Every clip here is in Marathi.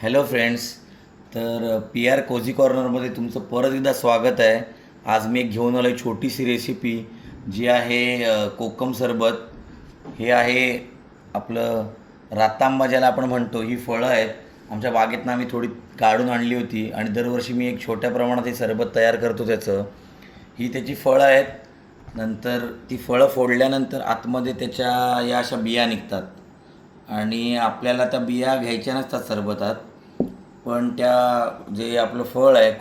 Hello friends. तर पी आर कोझी कॉर्नरमध्ये तुमचं परत एकदा स्वागत आहे. आज मी एक घेऊन आलो आहे छोटीशी रेसिपी जी आहे कोकम सरबत. हे आहे आपलं रातांबा ज्याला आपण म्हणतो. ही फळं आहेत, आमच्या बागेतनं आम्ही थोडी काढून आणली होती आणि दरवर्षी मी एक छोट्या प्रमाणात हे सरबत तयार करतो त्याचं. ही त्याची फळं आहेत. नंतर ती फळं फोडल्यानंतर आतमध्ये त्याच्या या अशा बिया निघतात आणि आपल्याला त्या बिया घ्यायच्या नसतात सरबतात, पण त्या जे आपलं फळ आहे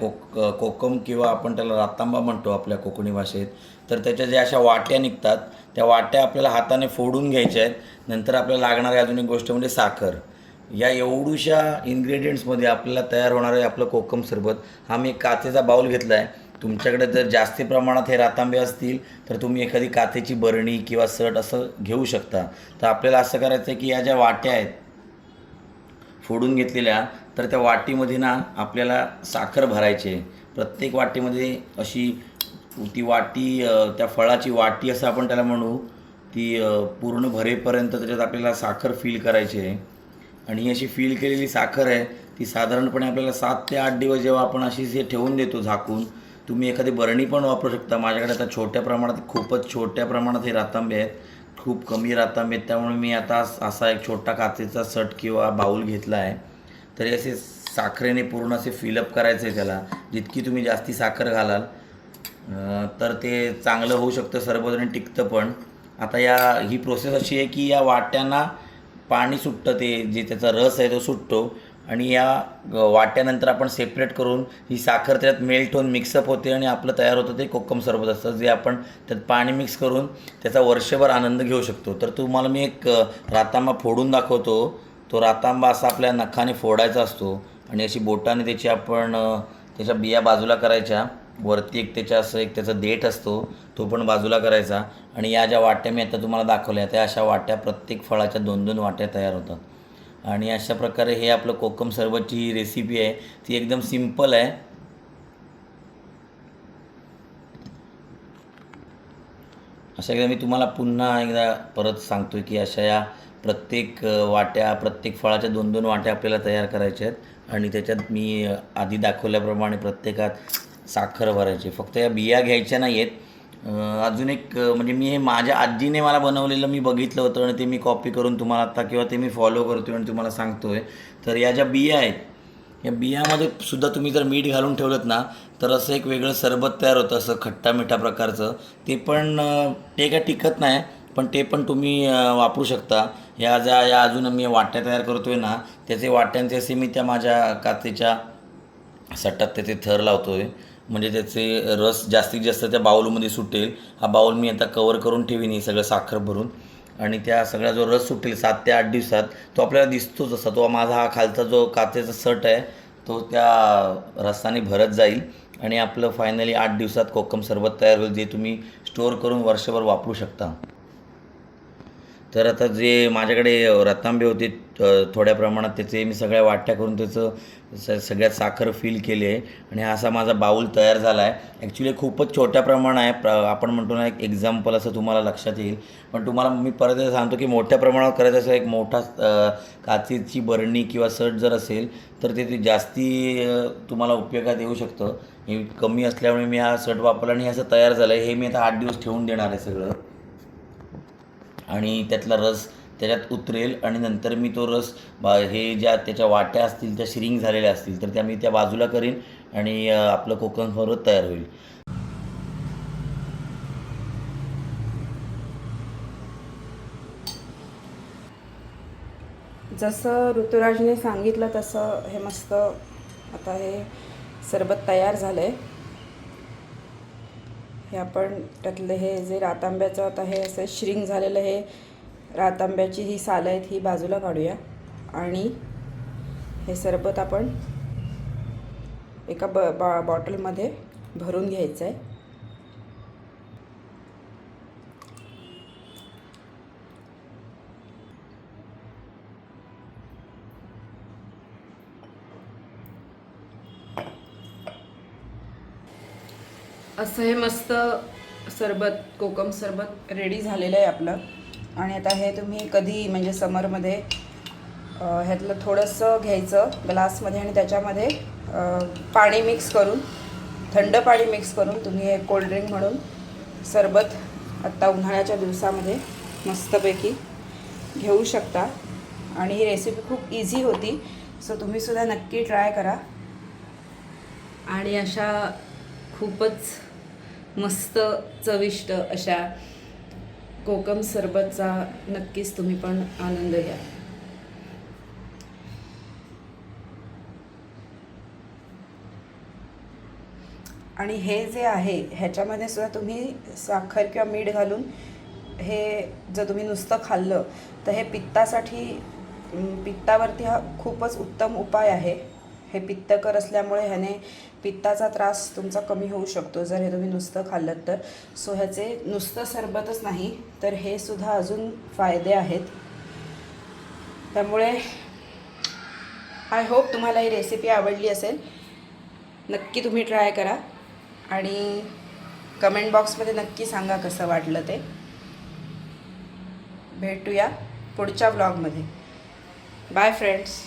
कोकम किंवा आपण त्याला रातांबा म्हणतो आपल्या कोकणी भाषेत, तर त्याच्या ज्या अशा वाट्या निघतात त्या वाट्या आपल्याला हाताने फोडून घ्यायच्या आहेत. नंतर आपल्याला लागणारी अजून एक गोष्ट म्हणजे साखर. या एवढूशा इन्ग्रेडियंट्समध्ये आपल्याला तयार होणार आहे आपलं कोकम सरबत. हा मी एक काचेचा बाऊल घेतला आहे. तुमच्याकडे जर जास्ती प्रमाणात हे रातांबे असतील तर तुम्ही एखादी काचेची बरणी किंवा सट असं घेऊ शकता. तर आपल्याला असं करायचं आहे की या ज्या वाट्या आहेत फोडून घेतलेल्या, तर त्या वाटीमध्ये ना आपल्याला साखर भरायची आहे. प्रत्येक वाटीमध्ये अशी ती वाटी त्या फळाची वाटी असं आपण त्याला म्हणू, ती पूर्ण भरेपर्यंत त्याच्यात आपल्याला साखर फिल करायची आहे. आणि ही अशी फिल केलेली साखर आहे ती साधारणपणे आपल्याला 7 ते 8 दिवस जेव्हा आपण अशी जे ठेवून देतो झाकून, तुम्ही एखादी बरणी पण वापरू शकता. माझ्याकडे आता छोट्या प्रमाणात, खूपच छोट्या प्रमाणात हे रातांबे आहेत, खूप कमी रातांबे आहेत, त्यामुळे मी आता असा एक छोटा काचेचा सट किंवा बाऊल घेतला आहे. तरी असे साखरेने पूर्ण असे फिलअप करायचं आहे त्याला. जितकी तुम्ही जास्ती साखर घालाल तर ते चांगलं होऊ शकतं सरबत आणि टिकतं पण. आता ही प्रोसेस अशी आहे की या वाट्यांना पाणी सुटतं, ते जे त्याचा रस आहे तो सुटतो आणि या वाट्यानंतर आपण सेपरेट करून ही साखर त्याच्यात मेल्ट होऊन मिक्सअप होते आणि आपलं तयार होतं ते कोकम सरबत असतं, जे आपण त्यात पाणी मिक्स करून त्याचा वर्षभर आनंद घेऊ शकतो. तर तुम्हाला मी एक रातांबा फोडून दाखवतो. तो रातांबा असा आपल्या नखाने फोडायचा असतो आणि अशी बोटाने त्याची आपण त्याच्या बिया बाजूला करायच्या. वरती एक त्याच्या असं एक त्याचा देठ असतो, तो पण बाजूला करायचा. आणि या ज्या वाट्या मी आता तुम्हाला दाखवल्या त्या अशा वाट्या प्रत्येक फळाच्या 2-2 वाट्या तयार होतात. आणि अशा प्रकारे हे आपलं कोकम सरबतची ही रेसिपी आहे, ती एकदम सिंपल आहे. अशा एकदा मी तुम्हाला पुन्हा एकदा परत सांगतो की अशा या प्रत्येक वाट्या, प्रत्येक फळाच्या 2-2 वाट्या आपल्याला तयार करायच्या आहेत आणि त्याच्यात मी आधी दाखवल्याप्रमाणे प्रत्येकात साखर भरायची. फक्त या बिया घ्यायच्या नाही आहेत. अजून एक म्हणजे मी हे माझ्या आजीने मला बनवलेलं मी बघितलं होतं आणि ते मी कॉपी करून तुम्हाला आता किंवा ते मी फॉलो करतो आहे आणि तुम्हाला सांगतो आहे. तर या ज्या बिया आहेत, या बियामध्ये सुद्धा तुम्ही जर मीठ घालून ठेवलं ना तर असं एक वेगळं सरबत तयार होतं, असं खट्टा मिठा प्रकारचं. ते पण ते काय टिकत नाही, पण ते पण तुम्ही वापरू शकता. या अजून मी वाट्या तयार करतो आहे ना, त्याचे वाट्यांचे असे मी त्या माझ्या काचेच्या सटात त्याचे थर लावतो आहे, म्हणजे त्याचे रस जास्तीत जास्त त्या बाऊलमध्ये सुटेल. हा बाऊल मी आता कवर करून ठेवीन हे सगळं साखर भरून, आणि त्या सगळा जो रस सुटेल 7 ते 8 दिवसात तो आपल्याला दिसतोच. असा तो माझा हा खालचा जो काचेचा सट आहे तो त्या रसाने भरत जाईल आणि आपलं फायनली 8 दिवसात कोकम सरबत तयार होईल, जे तुम्ही स्टोअर करून वर्षभर वापरू शकता. तर आता जे माझ्याकडे रतांबे होते थोड्या प्रमाणात, त्याचे मी सगळ्या वाट्या करून त्याचं सगळ्यात साखर फिल केली आहे आणि हा असा माझा बाऊल तयार झाला आहे. ॲक्च्युली खूपच छोट्या प्रमाण आहे, आपण म्हणतो ना एक एक्झाम्पल असं तुम्हाला लक्षात येईल. पण तुम्हाला मी परत सांगतो की मोठ्या प्रमाणावर करायचं असेल, एक मोठा काचेची बरणी किंवा सट जर असेल तर ते जास्ती तुम्हाला उपयोगात येऊ शकतं. हे कमी असल्यामुळे मी हा सट वापरला आणि हे असं तयार झालं आहे. हे मी आता 8 दिवस ठेवून देणार आहे सगळं आणि त्यातला रस त्याच्यात उतरेल आणि नंतर मी तो रस हे ज्या त्याच्या वाट्या असतील त्या श्रिंक झालेल्या असतील तर त्या मी त्या बाजूला करीन आणि आपलं कोकम सरबत तयार होईल. जसं ऋतुराजने सांगितलं तसं हे मस्त आता हे सरबत तयार झालं आहे. हे आपण त्यातले हे जे रातांब्याचं आता हे असं श्रिंक झालेलं हे रातांब्याची ही सालं आहेत ही बाजूला काढूया आणि हे सरबत आपण एका बॉटलमध्ये भरून घ्यायचं आहे. असं हे मस्त सरबत, कोकम सरबत रेडी झालेलं आहे आपलं. आणि आता हे तुम्ही कधी म्हणजे समरमध्ये ह्यातलं थोडंसं घ्यायचं ग्लासमध्ये आणि त्याच्यामध्ये पाणी मिक्स करून, थंड पाणी मिक्स करून तुम्ही हे कोल्ड्रिंक म्हणून सरबत आत्ता उन्हाळ्याच्या दिवसामध्ये मस्तपैकी घेऊ शकता. आणि ही रेसिपी खूप इझी होती, सो तुम्हीसुद्धा नक्की ट्राय करा. आणि अशा खूपच मस्त चविष्ट अशा कोकम सरबतचा नक्कीच तुम्ही पण आनंद घ्या. आणि हे जे आहे ह्याच्यामध्ये सुद्धा तुम्ही साखर किंवा मीठ घालून हे जर तुम्ही नुसतं खाल्लं तर हे पित्तावरती हा खूपच उत्तम उपाय आहे. हे पित्तकर असल्यामुळे ह्याने पित्ताचा त्रास तुमचा कमी होऊ शकतो जर हे तुम्ही नुसतं खाल्लं तर. सो ह्याचे नुसतं सरबतच नाही तर हे सुद्धा अजून फायदे आहेत. त्यामुळे आय होप तुम्हाला ही रेसिपी आवडली असेल. नक्की तुम्ही ट्राय करा आणि कमेंट बॉक्समध्ये नक्की सांगा कसं वाटलं ते. भेटूया पुढच्या व्लॉगमध्ये. Bye friends.